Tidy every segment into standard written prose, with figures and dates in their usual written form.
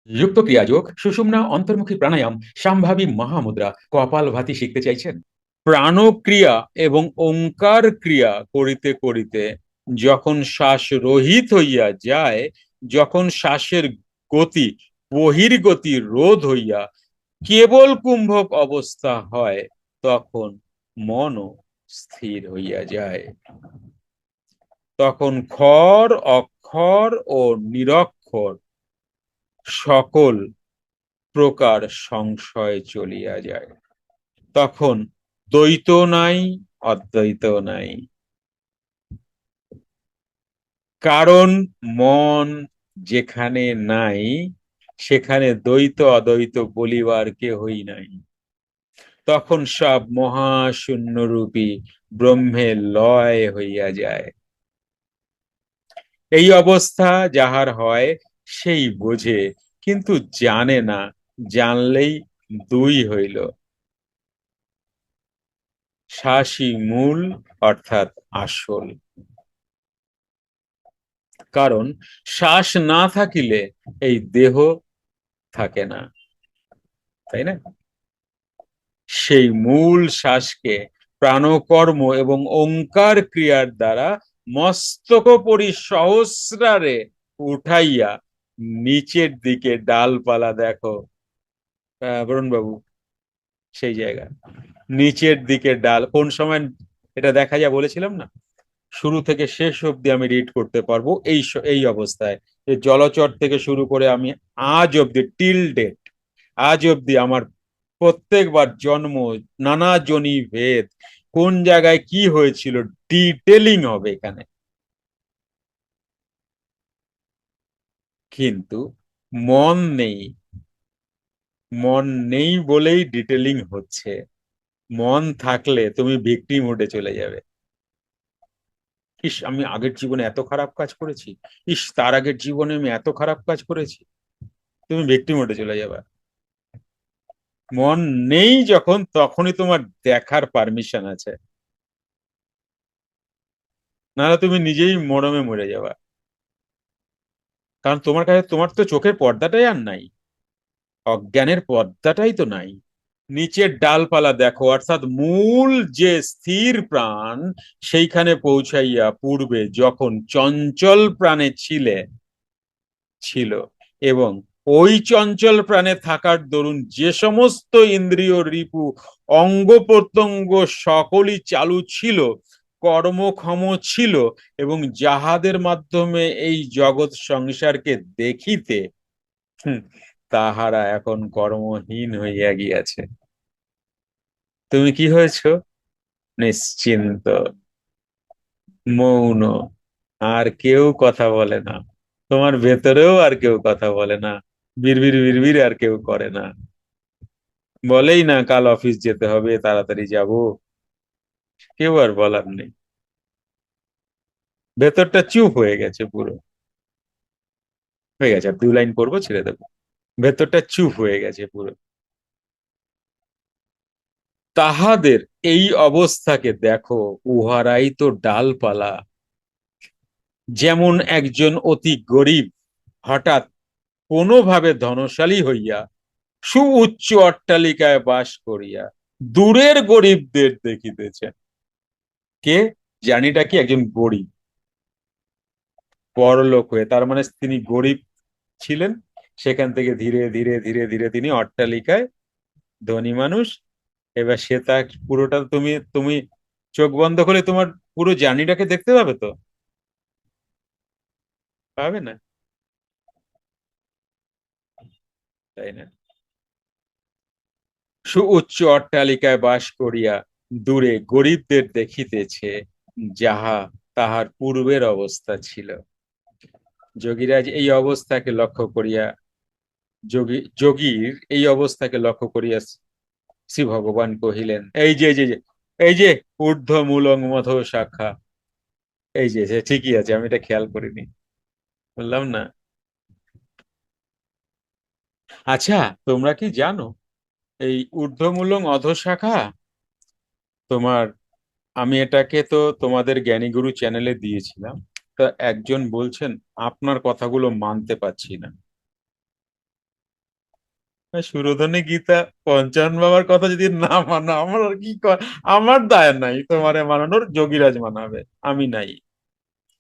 যুক্ত ক্রিয়াযোগ, সুষুম্না অন্তর্মুখী প্রাণায়াম, সম্ভাবী মহামুদ্রা, কপালভাতি শিখতে চাইছেন? প্রাণক্রিয়া এবং ওঙ্কার ক্রিয়া করিতে করিতে যখন শ্বাস রহিত হইয়া যায়, যখন শ্বাসের গতি বহির্গতি রোধ হইয়া কেবল কুম্ভক অবস্থা হয়, তখন মনও স্থির হইয়া যায়। তখন ক্ষর অক্ষর ও নিরক্ষর সকল প্রকার সংশয় চলিয়া যায়। তখন দ্বৈত নাই, অদ্বৈত নাই। কারণ মন যেখানে নাই, সেখানে দ্বৈত অদ্বৈত বলিবার কেহই নাই। তখন সব মহাশূন্যরূপী ব্রহ্মে লয় হইয়া যায়। এই অবস্থা যাহার হয় সেই বোঝে, কিন্তু জানে না। জানলেই দুই হইল। শ্বাসই মূল, অর্থাৎ আসল। কারণ শ্বাস না থাকিলে এই দেহ থাকে না, তাই না? সেই মূল শ্বাসকে প্রাণকর্ম এবং ওঙ্কার ক্রিয়ার দ্বারা মস্তক পরিসহস্রারে উঠাইয়া নিচের দিকে ডালপালা দেখো। বরুণ বাবু, সেই জায়গা নিচের দিকে ডাল কোন সময় এটা দেখা যায় বলেছিলাম না? শুরু থেকে শেষ অবধি আমি রিড করতে পারবো এই অবস্থায়। যে জলচর থেকে শুরু করে আমি আজ অবধি টিল ডেট, আজ অবধি আমার প্রত্যেকবার জন্ম, নানা জনি ভেদ, কোন জায়গায় কি হয়েছিল, ডিটেলিং হবে এখানে। কিন্তু মন নেই। মন নেই বলেই ডিটেলিং হচ্ছে। মন থাকলে তুমি ভিকটিম মোডে চলে যাবে। ইস, আমি আগের জীবনে এত খারাপ কাজ করেছি, ইস তার আগের জীবনে আমি এত খারাপ কাজ করেছি। তুমি ভিকটিম মোডে চলে যাবে। মন নেই যখন, তখনই তোমার দেখার পারমিশন আছে। নাহলে তুমি নিজেই মরমে মরে যাবা। কারণ তোমার কাছে, তোমার তো চোখের পর্দাটাই আর নাই, অজ্ঞানের পর্দাটাই তো নাই। নিচের ডালপালা দেখো, অর্থাৎ মূল যে স্থির প্রাণ, সেইখানে পৌঁছাইয়া পূর্বে যখন চঞ্চল প্রাণে ছিল, এবং ওই চঞ্চল প্রাণে থাকার দরুন যে সমস্ত ইন্দ্রিয় রিপু অঙ্গ প্রত্যঙ্গ সকলই চালু ছিল, কর্মক্ষম ছিল, এবং যাহাদের মাধ্যমে এই জগৎ সংসারকে দেখিতে, হুম, তাহারা এখন কর্মহীন হইয়া গিয়াছে। তুমি কি হয়েছো? নিশ্চিন্ত, মৌন। আর কেউ কথা বলে না। তোমার ভেতরেও আর কেউ কথা বলে না। বিড়বিড় বিড়বিড় আর কেউ করে না। বলেই না কাল অফিস যেতে হবে, তাড়াতাড়ি যাব। কেউ আর বলার নেই। ভেতরটা চুপ হয়ে গেছে পুরো। হয়ে গেছে, আর 2 লাইন পড়বো, ছেড়ে দেবো। ভেতরটা চুপ হয়ে গেছে পুরো। তাহাদের এই অবস্থাকে দেখো, উহারাই তো ডালপালা। যেমন একজন অতি গরিব হঠাৎ কোনোভাবে ধনশালী হইয়া সুউচ্চ অট্টালিকায় বাস করিয়া দূরের গরিবদের দেখিতেছেন। কে? জানিটা কি? একজন গরিব বড়লোক হয়ে, তার মানে তিনি গরিব ছিলেন, সেখান থেকে ধীরে ধীরে ধীরে ধীরে তিনি অট্টালিকায় ধনী মানুষ। এবার সে তা পুরোটা তুমি তুমি চোখ বন্ধ করে তোমার পুরো জার্নিটাকে দেখতে পাবে তো? পাবে না, তাই না? সুউচ্চ অট্টালিকায় বাস করিয়া দূরে গরিবদের দেখিতেছে, যাহা তাহার পূর্বের অবস্থা ছিল। যোগীরাজ এই অবস্থাকে লক্ষ্য করিয়া, যোগীর এই অবস্থাকে লক্ষ্য করিয়া শ্রী ভগবান কহিলেন, এই যে ঊর্ধ্ব মূলং মধ শাখা। এই যে যে ঠিকই আছে, আমি এটা খেয়াল করিনি, বললাম না? আচ্ছা, তোমরা কি জানো এই ঊর্ধ্বমূলং অধঃশাখা তোমার, আমি এটাকে তো তোমাদের জ্ঞানীগুরু চ্যানেলে দিয়েছিলাম। তা একজন বলছেন আপনার কথাগুলো মানতে পারছি না। সুরধনী গীতা পঞ্চানন বাবার কথা যদি না মানো, আমার আর কি আমার দায় নাই তোমারে মানানোর, যোগীরাজ মানাবে, আমি নাই।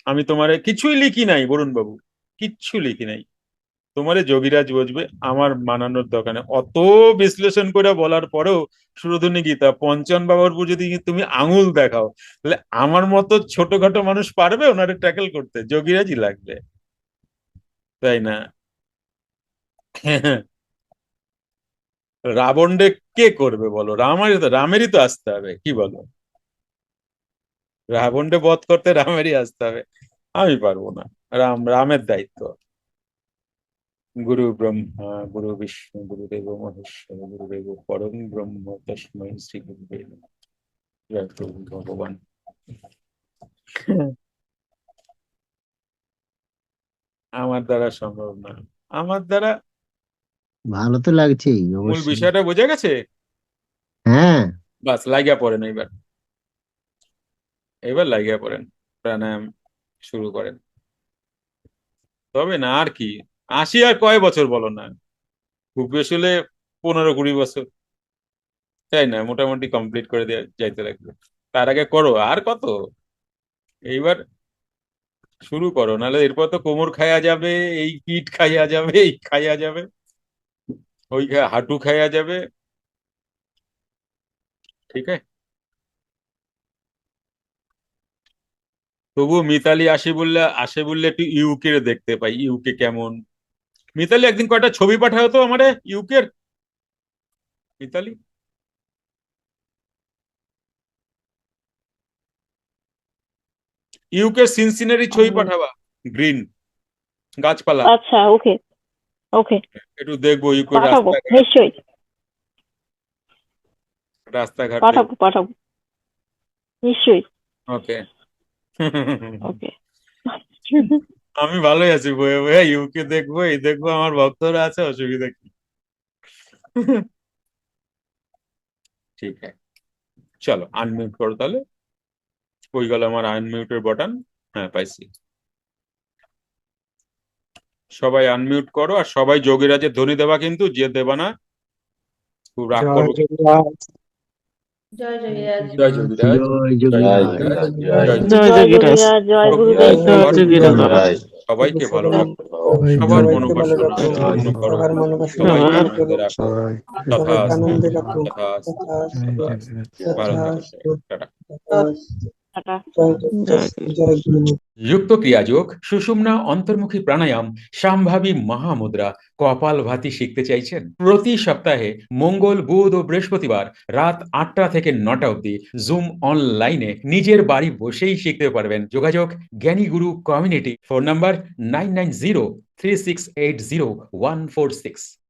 আমি তোমারে কিছুই লিখি নাই বরুণ বাবু, কিচ্ছু লিখি নাই, তোমারে যোগীরাজ বুঝবে, আমার মানানোর দরকার নেই। অত বিশ্লেষণ করে বলার পরেও সুরধনী গীতা পঞ্চানন বাবার উপর যদি তুমি আঙুল দেখাও, তাহলে আমার মতো ছোটখাটো মানুষ পারবে ওনারে ট্যাকেল করতে? যোগীরাজই লাগবে, তাই না? রাবণকে কে করবে বলো? রামেরই তো আসতে হবে, কি বলো? রাবণকে বধ করতে রামেরই আসতে হবে, আমি পারবো না। রামের দায়িত্ব। গুরু ব্রহ্মা গুরু বিষ্ণু গুরুদেব মহেশ্বর গুরুদেব পরম ব্রহ্ম তস্মৈ শ্রী গুরুবে নমঃ। জয় প্রভু ভগবান। আমার দ্বারা সম্ভব না, আমার দ্বারা। ভালো তো লাগছেই মূল অবশ্যই। বিষয়টা বোঝা গেছে? হ্যাঁ। বাস লাগিয়া পড়েন এইবার, এবার লাগিয়া পড়েন, প্রাণায়াম শুরু করেন। তবে না আর কি, 80 আর কয় বছর বলো না, খুব বেশি হলে 15-20 বছর, তাই না? মোটামুটি কমপ্লিট করে দেওয়া যাইতে লাগবে। তার আগে করো, আর কত, এইবার শুরু করো, নাহলে এরপর তো কোমর খাইয়া যাবে, এই পিঠ খাইয়া যাবে, এই খাইয়া যাবে, ওই হাঁটু খাইয়া যাবে। ঠিক আছে, তবু মিতালি আসে বললে একটু ইউকে দেখতে পাই, ইউকে কেমন। মিতালি একদিন কয়টা ছবি পাঠাও তো আমারে ইউকের, মিতালি। ইউকের সিনসিনারি ছবি পাঠাবা, গ্রিন গাছপালা, আচ্ছা, ওকে ওকে, একটু দেখবো ইউকের পাঠাবো রাস্তাঘাট, নিশ্চয়ই, রাস্তাঘাট দেখবো। পাঠাবো নিশ্চয়ই। ওকে। ওকে। আমি ভালোই আছি, বয়ে বয়ে ইউকে দেখবো, এই দেখবো, আমার ভক্তরা আছে, অসুবিধা কি? ঠিক আছে, চলো আনমিউট করো তাহলে। কই গেল আমার আনমিউটের বাটন? হ্যাঁ, পাইছি। সবাই আনমিউট করো, আর সবাই যোগীরাজের ধ্বনি দেবা, কিন্তু যে দেবা না খুব রাগ জয় করবো। জগন্নাথ। জয় জগিরাজ। জয় যোগীরাজ, জয় জয় যোগীরাজ। যোগীরাজ, জয় জয় জয় যোগীরাজ। যোগীরাজ, জয় ভক্তি গুরুদেব। সবার যোগীরাজ। মঙ্গল করো, সবাইকে যোগী ভালো সেবায় রাখো, সবার সবাইকে ভালো মনোবাসনা রাখো, পূর্ণ করো, সবার মনোবাসনা সবাইকে পূরণ আনন্দে করো, রাখো। সবাইকে তথাস্তু, আনন্দে রাখো। তথাস্তু, তথাস্তু। ভালো থাকো তথাস্তু, সবাই, টাটা। তথাস্তু। টাটা। জয় জয় জগন্নাথ, জয় গুরুদেব। যুক্ত ক্রিয়াযোগ, সুষুম্না অন্তর্মুখী প্রাণায়াম, সাম্ভাবী মহামুদ্রা, কপালভাতি শিখতে চাইছেন? প্রতি সপ্তাহে মঙ্গল, বুধ ও বৃহস্পতিবার রাত 8টা থেকে 9টা অবধি জুম অনলাইনে নিজের বাড়ি বসেই শিখতে পারবেন। যোগাযোগ জ্ঞানী গুরু কমিউনিটি, ফোন নাম্বার 9903680146।